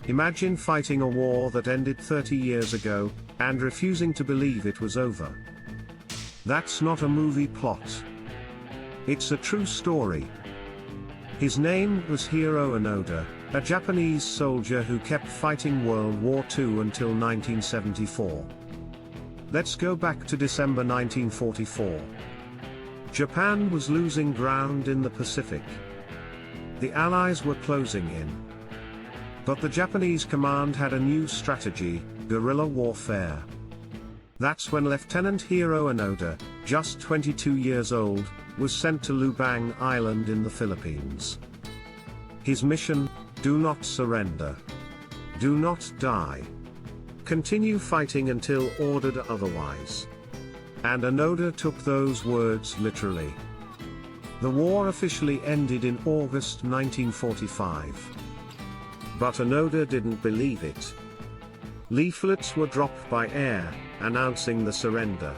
Imagine fighting a war that ended 30 years ago, and refusing to believe it was over. That's not a movie plot. It's a true story. His name was Hiroo Onoda, a Japanese soldier who kept fighting World War II until 1974. Let's go back to December 1944. Japan was losing ground in the Pacific. The Allies were closing in. But the Japanese command had a new strategy: guerrilla warfare. That's when Lieutenant Hiroo Onoda, just 22 years old, was sent to Lubang Island in the Philippines. His mission: do not surrender. Do not die. Continue fighting until ordered otherwise. And Onoda took those words literally. The war officially ended in August 1945. But Onoda didn't believe it. Leaflets were dropped by air, announcing the surrender.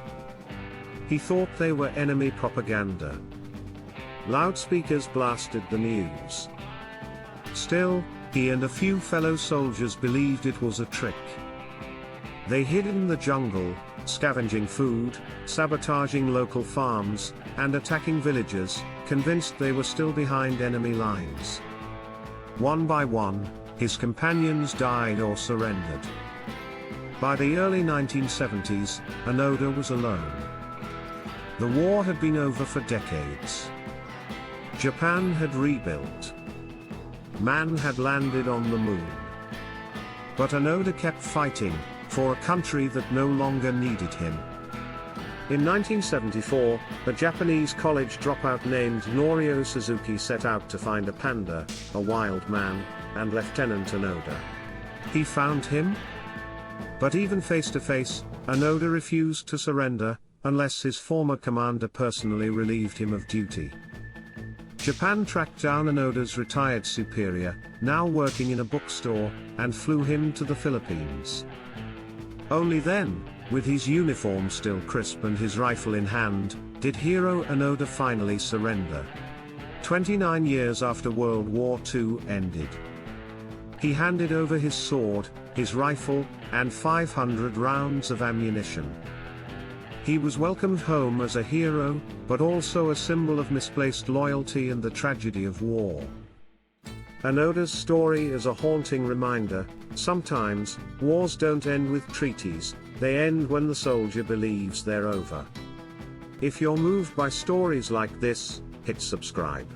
He thought they were enemy propaganda. Loudspeakers blasted the news. Still, he and a few fellow soldiers believed it was a trick. They hid in the jungle, scavenging food, sabotaging local farms, and attacking villages, convinced they were still behind enemy lines. One by one, his companions died or surrendered. By the early 1970s, Onoda was alone. The war had been over for decades. Japan had rebuilt. Man had landed on the moon. But Onoda kept fighting, for a country that no longer needed him. In 1974, a Japanese college dropout named Norio Suzuki set out to find a panda, a wild man, and Lieutenant Onoda. He found him? But even face to face, Onoda refused to surrender, unless his former commander personally relieved him of duty. Japan tracked down Onoda's retired superior, now working in a bookstore, and flew him to the Philippines. Only then, with his uniform still crisp and his rifle in hand, did Hiroo Onoda finally surrender. 29 years after World War II ended. He handed over his sword, his rifle, and 500 rounds of ammunition. He was welcomed home as a hero, but also a symbol of misplaced loyalty and the tragedy of war. Onoda's story is a haunting reminder: sometimes, wars don't end with treaties, they end when the soldier believes they're over. If you're moved by stories like this, hit subscribe.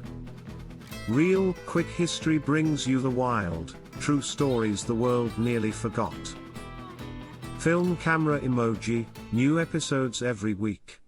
Real Quick History brings you the wild, true stories the world nearly forgot. Film camera emoji, new episodes every week.